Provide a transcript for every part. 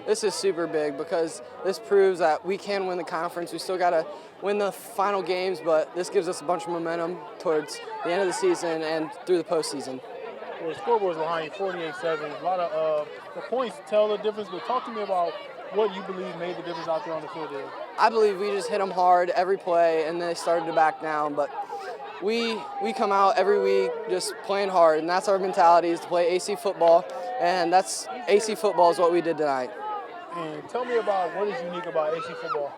This is super big because this proves that we can win the conference. We still got to win the final games, but this gives us a bunch of momentum towards the end of the season and through the postseason. Well, the scoreboard's behind you, 48-7. A lot of the points tell the difference, but talk to me about what you believe made the difference out there on the field today. I believe we just hit them hard every play, and they started to back down. But we come out every week just playing hard, and that's our mentality, is to play AC football, and that's AC football is what we did tonight. And tell me about what is unique about AC football.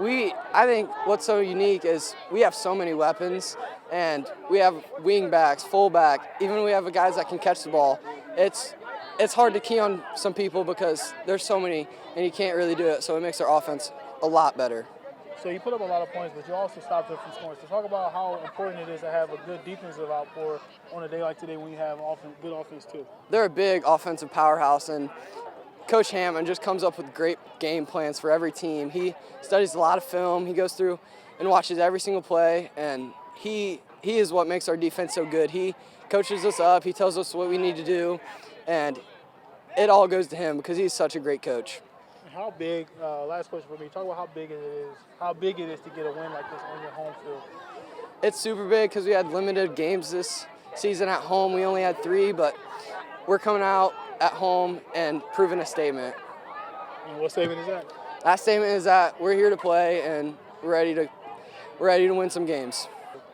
I think what's so unique is we have so many weapons, and we have wing backs, fullback, even we have guys that can catch the ball. It's hard to key on some people because there's so many, and you can't really do it, so it makes our offense a lot better. So you put up a lot of points, but you also stopped them from scoring. So talk about how important it is to have a good defensive outpour on a day like today when you have good offense too. They're a big offensive powerhouse, and Coach Hammond just comes up with great game plans for every team. He studies a lot of film. He goes through and watches every single play, and he is what makes our defense so good. He coaches us up. He tells us what we need to do, and it all goes to him because he's such a great coach. How big, last question for me, talk about how big it is to get a win like this on your home field. It's super big because we had limited games this season at home. We only had 3, but we're coming out at home and proving a statement. And what statement is that? That statement is that we're here to play and we're ready to win some games.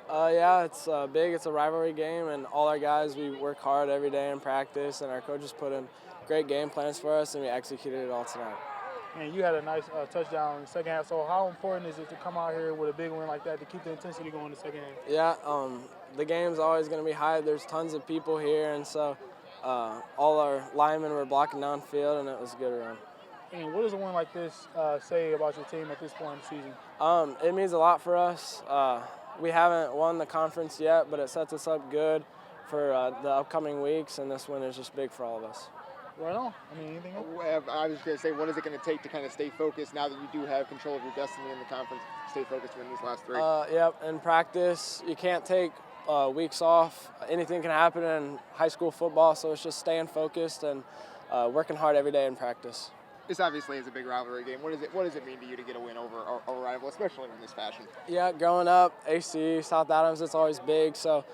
Yeah, it's big. It's a rivalry game, and all our guys, we work hard every day in practice, and our coaches put in great game plans for us, and we executed it all tonight. And you had a nice touchdown in the second half. So how important is it to come out here with a big win like that to keep the intensity going in the second half? Yeah, the game's always going to be high. There's tons of people here, and so all our linemen were blocking downfield, and it was a good run. And what does a win like this say about your team at this point in the season? It means a lot for us. We haven't won the conference yet, but it sets us up good for the upcoming weeks, and this win is just big for all of us. Right on. I mean, anything else? I was going to say, what is it going to take to kind of stay focused now that you do have control of your destiny in the conference? Stay focused to win these last 3. Yep. In practice, you can't take weeks off. Anything can happen in high school football, so it's just staying focused and working hard every day in practice. This obviously is a big rivalry game. What does it mean to you to get a win over a rival, especially in this fashion? Yeah, growing up, AC, South Adams, it's always big. So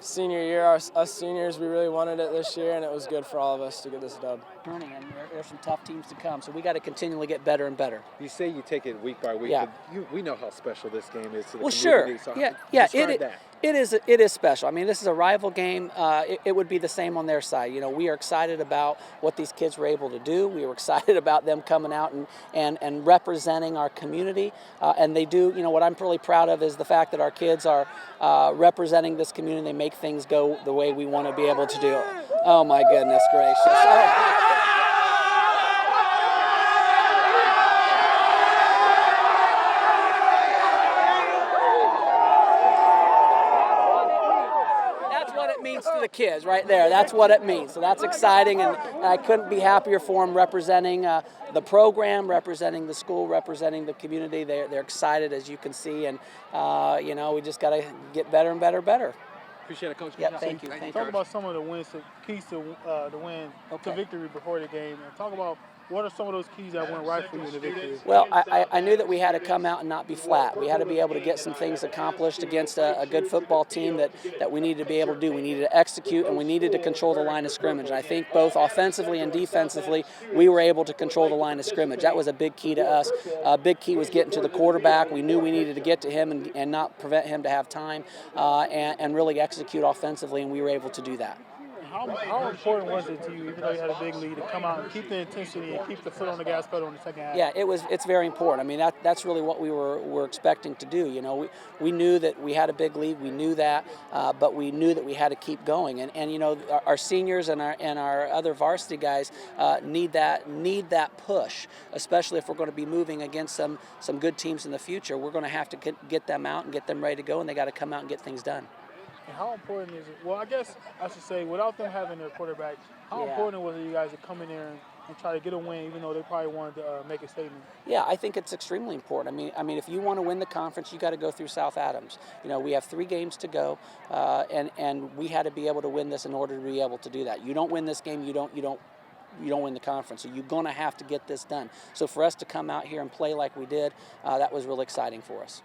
senior year, us seniors, we really wanted it this year, and it was good for all of us to get this dub. And there's some tough teams to come, so we got to continually get better and better. You say you take it week by week, yeah. But we know how special this game is to the well, community. Sure. So Yeah. It is special. I mean, this is a rival game. It would be the same on their side. You know, we are excited about what these kids were able to do. We were excited about them coming out and representing our community. And they do, you know, what I'm really proud of is the fact that our kids are representing this community. They make things go the way we want to be able to do it. Oh, my goodness gracious. Oh. To the kids right there. That's what it means. So that's exciting, and I couldn't be happier for them representing the program, representing the school, representing the community. They're excited, as you can see, and you know, we just got to get better and better. Appreciate it, Coach. Yeah, thank you. Talk about some of the keys to the win to victory before the game, and talk about what are some of those keys that went right for you in the victory? Well, I knew that we had to come out and not be flat. We had to be able to get some things accomplished against a good football team that we needed to be able to do. We needed to execute, and we needed to control the line of scrimmage. And I think both offensively and defensively, we were able to control the line of scrimmage. That was a big key to us. A big key was getting to the quarterback. We knew we needed to get to him and not prevent him to have time and really execute offensively, and we were able to do that. How important was it to you, even though you had a big lead, to come out and keep the intensity and keep the foot on the gas pedal in the second half? Yeah, it's very important. I mean, that's really what we were expecting to do. You know, we knew that we had a big lead. We knew that, but we knew that we had to keep going. And you know, our seniors and our other varsity guys need that push, especially if we're going to be moving against some good teams in the future. We're going to have to get them out and get them ready to go, and they got to come out and get things done. And how important is it? Well, I guess I should say, without them having their quarterback, how important was it you guys to come in there and try to get a win, even though they probably wanted to make a statement? Yeah, I think it's extremely important. I mean, if you want to win the conference, you got to go through South Adams. You know, we have 3 games to go, and we had to be able to win this in order to be able to do that. You don't win this game, you don't you don't win the conference. So you're going to have to get this done. So for us to come out here and play like we did, that was really exciting for us.